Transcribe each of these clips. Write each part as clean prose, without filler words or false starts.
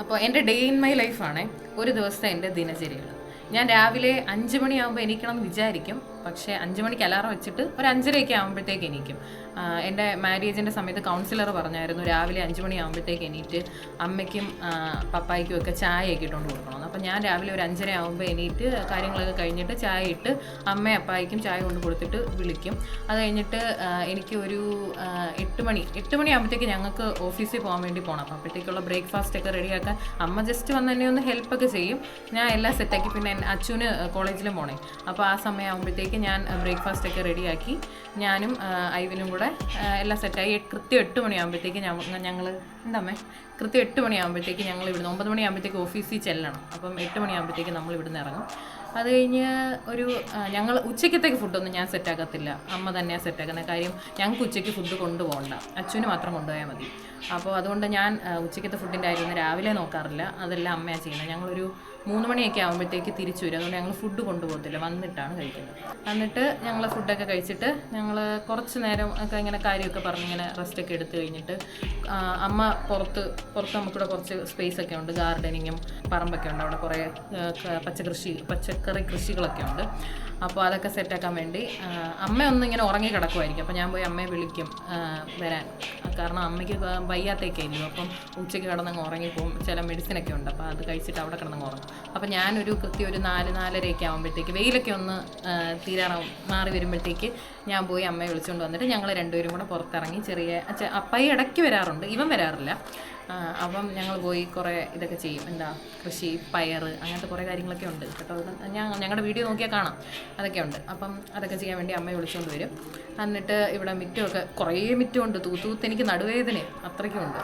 അപ്പോൾ എൻ്റെ day in my ലൈഫാണ് ഒരു ദിവസത്തെ എൻ്റെ ദിനചര്യകൾ. ഞാൻ രാവിലെ 5 മണിയാകുമ്പോൾ എണീക്കണം എന്ന് വിചാരിക്കും. പക്ഷേ 5 മണിക്ക് അലാറം വെച്ചിട്ട് ഒരു 5:30 ആകുമ്പോഴത്തേക്ക് എണീക്കും. എൻ്റെ മാരേജിൻ്റെ സമയത്ത് കൗൺസിലർ പറഞ്ഞായിരുന്നു രാവിലെ 5 മണിയാകുമ്പോഴത്തേക്ക് എണീറ്റ് അമ്മയ്ക്കും പപ്പായ്ക്കും ഒക്കെ ചായയൊക്കെ ഇട്ടുകൊണ്ട് കൊടുക്കണമെന്ന്. അപ്പോൾ ഞാൻ രാവിലെ ഒരു 5:30 ആകുമ്പോൾ എണീറ്റ് കാര്യങ്ങളൊക്കെ കഴിഞ്ഞിട്ട് ചായ ഇട്ട് അമ്മയും അപ്പായ്ക്കും ചായ കൊണ്ട് കൊടുത്തിട്ട് വിളിക്കും. അത് കഴിഞ്ഞിട്ട് എനിക്ക് ഒരു 8 മണിയാകുമ്പോഴത്തേക്ക് ഞങ്ങൾക്ക് ഓഫീസിൽ പോകാൻ വേണ്ടി പോകണം. അപ്പോൾ അപ്പോഴത്തേക്കുള്ള ബ്രേക്ക്ഫാസ്റ്റ് ഒക്കെ റെഡിയാക്കാൻ അമ്മ ജസ്റ്റ് വന്ന് എന്നെ ഒന്ന് ഹെൽപ്പൊക്കെ ചെയ്യും. ഞാൻ എല്ലാം സെറ്റാക്കി. പിന്നെ അച്ഛന് കോളേജിലും പോകണേ. അപ്പോൾ ആ സമയമാകുമ്പോഴത്തേക്ക് ഞാൻ ബ്രേക്ക്ഫാസ്റ്റ് ഒക്കെ റെഡിയാക്കി ഞാനും ഐവിനും കൂടെ എല്ലാം സെറ്റായി. കൃത്യം 8 മണിയാകുമ്പോഴത്തേക്ക് ഞങ്ങൾ കൃത്യം 8 മണിയാകുമ്പോഴത്തേക്ക് ഞങ്ങൾ ഇവിടുന്ന് 9 മണിയാകുമ്പോഴത്തേക്ക് ഓഫീസിൽ ചെല്ലണം. അപ്പം 8 മണിയാകുമ്പോഴത്തേക്ക് നമ്മൾ ഇവിടുന്ന് ഇറങ്ങും. അത് കഴിഞ്ഞ് ഒരു ഞങ്ങൾ ഉച്ചയ്ക്കത്തേക്ക് ഫുഡൊന്നും ഞാൻ സെറ്റാക്കത്തില്ല, അമ്മ തന്നെയാണ് സെറ്റാക്കുന്നത്. കാര്യം ഞങ്ങൾക്ക് ഉച്ചയ്ക്ക് ഫുഡ് കൊണ്ടുപോകണ്ട, അച്ഛന് മാത്രം കൊണ്ടുപോയാൽ മതി. അപ്പോൾ അതുകൊണ്ട് ഞാൻ ഉച്ചയ്ക്കത്തെ ഫുഡിൻ്റെ ആയിരുന്നു രാവിലെ നോക്കാറില്ല, അതെല്ലാം അമ്മയാണ് ചെയ്യുന്നത്. ഞങ്ങളൊരു 3 മണിയൊക്കെ ആകുമ്പോഴത്തേക്ക് തിരിച്ചു വരും. അതുകൊണ്ട് ഞങ്ങൾ ഫുഡ് കൊണ്ടുപോകത്തില്ല, വന്നിട്ടാണ് കഴിക്കുന്നത്. എന്നിട്ട് ഞങ്ങൾ ഫുഡൊക്കെ കഴിച്ചിട്ട് ഞങ്ങൾ കുറച്ച് നേരം ഒക്കെ ഇങ്ങനെ കാര്യമൊക്കെ പറഞ്ഞ് ഇങ്ങനെ റെസ്റ്റൊക്കെ എടുത്ത് കഴിഞ്ഞിട്ട് അമ്മ പുറത്ത് നമുക്കിവിടെ കുറച്ച് സ്പേസ് ഒക്കെ ഉണ്ട്, ഗാർഡനിങ്ങും പറമ്പൊക്കെ ഉണ്ട്. അവിടെ കുറേ പച്ചക്കറി കൃഷികളൊക്കെ ഉണ്ട്. അപ്പോൾ അതൊക്കെ സെറ്റാക്കാൻ വേണ്ടി അമ്മ ഒന്ന് ഇങ്ങനെ ഉറങ്ങി കിടക്കുമായിരിക്കും. അപ്പോൾ ഞാൻ പോയി അമ്മയെ വിളിക്കും വരാൻ. കാരണം അമ്മയ്ക്ക് വയ്യാത്തേക്കായിരിക്കും. അപ്പം ഉച്ചയ്ക്ക് കിടന്നങ്ങ് ഉറങ്ങിപ്പോവും. ചില മെഡിസിനൊക്കെ ഉണ്ട്, അപ്പോൾ അത് കഴിച്ചിട്ട് അവിടെ കിടന്നങ്ങ് ഉറങ്ങും. അപ്പോൾ ഞാനൊരു കൃത്യം ഒരു 4-4:30 ആകുമ്പോഴത്തേക്ക് വെയിലൊക്കെ ഒന്ന് മാറി വരുമ്പോഴത്തേക്ക് ഞാൻ പോയി അമ്മയെ വിളിച്ചുകൊണ്ട് വന്നിട്ട് ഞങ്ങൾ രണ്ടുപേരും കൂടെ പുറത്തിറങ്ങി അപ്പായി ഇടയ്ക്ക് വരാറുണ്ട്, ഇവൻ വരാറില്ല. അപ്പം ഞങ്ങൾ പോയി കുറേ ഇതൊക്കെ ചെയ്യും. കൃഷി, പയർ, അങ്ങനത്തെ കുറേ കാര്യങ്ങളൊക്കെ ഉണ്ട് കേട്ടോ. ഞങ്ങളുടെ വീഡിയോ നോക്കിയാൽ കാണാം, അതൊക്കെ ഉണ്ട്. അപ്പം അതൊക്കെ ചെയ്യാൻ വേണ്ടി അമ്മയെ വിളിച്ചുകൊണ്ട് വരും. എന്നിട്ട് ഇവിടെ മിറ്റമൊക്കെ കുറേ മിറ്റമുണ്ട്, തൂത്ത് എനിക്ക് നടുവേദന അത്രയ്ക്കുമുണ്ട്.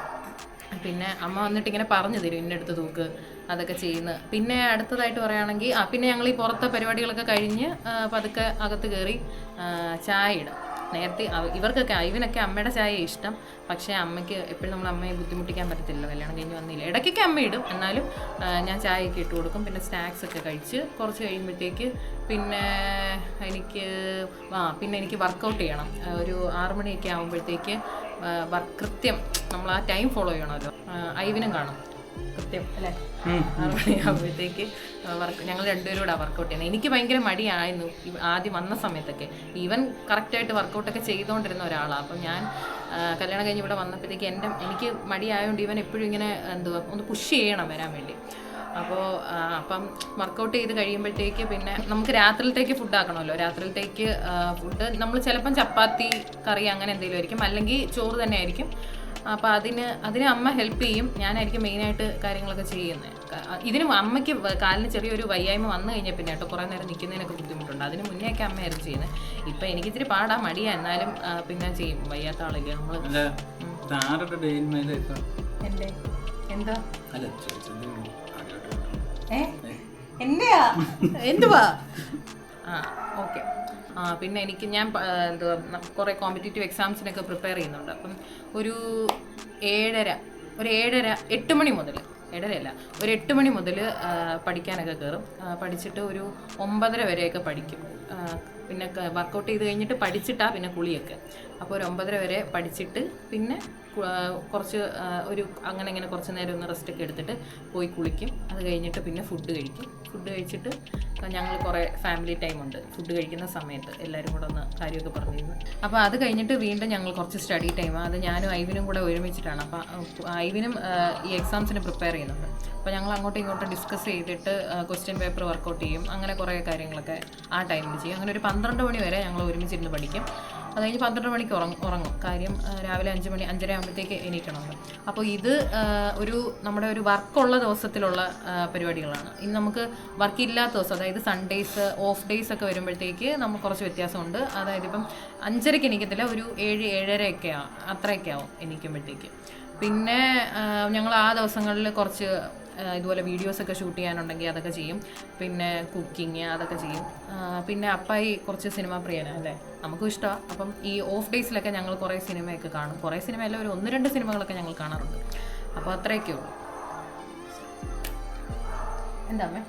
പിന്നെ അമ്മ വന്നിട്ട് ഇങ്ങനെ പറഞ്ഞു തരും, ഇന്നെടുത്ത് തൂക്ക്, അതൊക്കെ ചെയ്യുന്നത്. പിന്നെ അടുത്തതായിട്ട് പറയുകയാണെങ്കിൽ പിന്നെ ഞങ്ങൾ ഈ പുറത്തെ പരിപാടികളൊക്കെ കഴിഞ്ഞ് പതുക്കെ അകത്ത് കയറി ചായ ഇടും. നേരത്തെ ഇവർക്കൊക്കെ ഇവനൊക്കെ അമ്മയുടെ ചായ ഇഷ്ടം. പക്ഷേ അമ്മയ്ക്ക് എപ്പോഴും നമ്മൾ അമ്മയെ ബുദ്ധിമുട്ടിക്കാൻ പറ്റത്തില്ല, കല്യാണം കഴിഞ്ഞ് വന്നില്ല. ഇടയ്ക്കൊക്കെ അമ്മ ഇടും, എന്നാലും ഞാൻ ചായയൊക്കെ ഇട്ട് കൊടുക്കും. പിന്നെ സ്നാക്സ് ഒക്കെ കഴിച്ച് കുറച്ച് കഴിയുമ്പോഴത്തേക്ക് പിന്നെ എനിക്ക് വർക്കൗട്ട് ചെയ്യണം. ഒരു 6 മണിയൊക്കെ ആകുമ്പോഴത്തേക്ക് കൃത്യം നമ്മൾ ആ ടൈം ഫോളോ ചെയ്യണമല്ലോ. ഐവിനും കാണും കൃത്യം അല്ലേ, 6 മണിയാകുമ്പോഴത്തേക്ക് ഞങ്ങൾ രണ്ടുപേരും കൂടെ വർക്കൗട്ട് ചെയ്യണം. എനിക്ക് ഭയങ്കര മടിയായിരുന്നു ആദ്യം വന്ന സമയത്തൊക്കെ. ഈവൻ കറക്റ്റായിട്ട് വർക്കൗട്ടൊക്കെ ചെയ്തുകൊണ്ടിരുന്ന ഒരാളാണ്. അപ്പം ഞാൻ കല്യാണം കഴിഞ്ഞ് ഇവിടെ വന്നപ്പോഴത്തേക്ക് എനിക്ക് മടിയായതുകൊണ്ട് ഇവൻ എപ്പോഴും ഇങ്ങനെ ഒന്ന് പുഷ് ചെയ്യണം വരാൻ വേണ്ടി. അപ്പം വർക്കൗട്ട് ചെയ്ത് കഴിയുമ്പോഴത്തേക്ക് പിന്നെ നമുക്ക് രാത്രിയിലത്തേക്ക് ഫുഡ് ആക്കണമല്ലോ. രാത്രിയിലത്തേക്ക് ഫുഡ് നമ്മൾ ചിലപ്പം ചപ്പാത്തി കറി അങ്ങനെ എന്തെങ്കിലും ആയിരിക്കും, അല്ലെങ്കിൽ ചോറ് തന്നെ ആയിരിക്കും. അപ്പോൾ അതിന് അമ്മ ഹെൽപ്പ് ചെയ്യും. ഞാനായിരിക്കും മെയിനായിട്ട് കാര്യങ്ങളൊക്കെ ചെയ്യുന്നത്. ഇതിന് അമ്മയ്ക്ക് കാലിന് ചെറിയൊരു വയ്യായ്മ വന്നു കഴിഞ്ഞാൽ പിന്നെ കേട്ടോ കുറേ നേരം നിൽക്കുന്നതിനൊക്കെ ബുദ്ധിമുട്ടുണ്ട്. അതിന് മുന്നേയൊക്കെ അമ്മയായിരുന്നു ചെയ്യുന്നത്. ഇപ്പം എനിക്കിത്തിരി മടിയാണ്, എന്നാലും പിന്നെ ചെയ്യും. വയ്യാത്ത ആളില്ല നമ്മൾ. എൻ്റെ എന്താ എന്തുവാ ഓക്കെ. പിന്നെ ഞാൻ കുറേ കോമ്പറ്റേറ്റീവ് എക്സാംസിനൊക്കെ പ്രിപ്പയർ ചെയ്യുന്നുണ്ട്. അപ്പം ഒരു 8 മണി മുതൽ 8 മണി മുതൽ പഠിക്കാനൊക്കെ കയറും. പഠിച്ചിട്ട് ഒരു 9:30 വരെയൊക്കെ പഠിക്കും. പിന്നെ വർക്കൗട്ട് ചെയ്ത് കഴിഞ്ഞിട്ട് പഠിച്ചിട്ടാണ് പിന്നെ കുളിയൊക്കെ. അപ്പോൾ ഒരു 9:30 വരെ പഠിച്ചിട്ട് പിന്നെ കുറച്ച് അങ്ങനെ കുറച്ച് നേരം ഒന്ന് റെസ്റ്റൊക്കെ എടുത്തിട്ട് പോയി കുളിക്കും. അത് കഴിഞ്ഞിട്ട് പിന്നെ ഫുഡ് കഴിക്കും. ഫുഡ് കഴിച്ചിട്ട് ഞങ്ങൾ കുറേ ഫാമിലി ടൈമുണ്ട് ഫുഡ് കഴിക്കുന്ന സമയത്ത്, എല്ലാവരും കൂടെ ഒന്ന് കാര്യമൊക്കെ പറഞ്ഞിരുന്നു. അപ്പോൾ അത് കഴിഞ്ഞിട്ട് വീണ്ടും ഞങ്ങൾ കുറച്ച് സ്റ്റഡി ടൈമാണ്. അത് ഞാനും ഐവിനും കൂടെ ഒരുമിച്ചിട്ടാണ്. അപ്പോൾ ഐവിനും ഈ എക്സാംസിന് പ്രിപ്പയർ ചെയ്യുന്നുണ്ട്. അപ്പോൾ ഞങ്ങൾ അങ്ങോട്ടും ഇങ്ങോട്ടും ഡിസ്കസ് ചെയ്തിട്ട് ക്വസ്റ്റ്യൻ പേപ്പർ വർക്കൗട്ട് ചെയ്യും. അങ്ങനെ കുറേ കാര്യങ്ങളൊക്കെ ആ ടൈമിൽ ചെയ്യും. അങ്ങനെ ഒരു 12 മണി വരെ ഞങ്ങൾ ഒരുമിച്ചിരുന്ന് പഠിക്കും. അത് കഴിഞ്ഞ് 12 മണിക്ക് ഉറങ്ങും. കാര്യം രാവിലെ 5:30 ആകുമ്പോഴത്തേക്ക് എണീക്കണമല്ലോ. അപ്പോൾ ഇത് നമ്മുടെ ഒരു വർക്കുള്ള ദിവസത്തിലുള്ള പരിപാടികളാണ്. ഇന്ന് നമുക്ക് വർക്കില്ലാത്ത ദിവസം, അതായത് സൺഡേസ്, ഓഫ് ഡേയ്സ് ഒക്കെ വരുമ്പോഴത്തേക്ക് നമുക്ക് കുറച്ച് വ്യത്യാസമുണ്ട്. അതായത് ഇപ്പം 5:30 എണീക്കത്തില്ല, ഒരു 7-7:30 അത്രയൊക്കെ ആവും എണീക്കുമ്പോഴത്തേക്ക്. പിന്നെ ഞങ്ങൾ ആ ദിവസങ്ങളിൽ കുറച്ച് ഇതുപോലെ വീഡിയോസൊക്കെ ഷൂട്ട് ചെയ്യാനുണ്ടെങ്കിൽ അതൊക്കെ ചെയ്യും. പിന്നെ കുക്കിങ് അതൊക്കെ ചെയ്യും. പിന്നെ അപ്പായി കുറച്ച് സിനിമ പ്രിയനാണ് അല്ലേ, നമുക്കും ഇഷ്ടമാണ്. അപ്പം ഈ ഓഫ് ഡേയ്സിലൊക്കെ ഞങ്ങൾ കുറേ സിനിമയൊക്കെ കാണും. കുറേ സിനിമയല്ല, ഒരു 1-2 സിനിമകളൊക്കെ ഞങ്ങൾ കാണാറുണ്ട്. അപ്പോൾ അത്രയൊക്കെ ഉള്ളൂ. എന്താ അമ്മേ?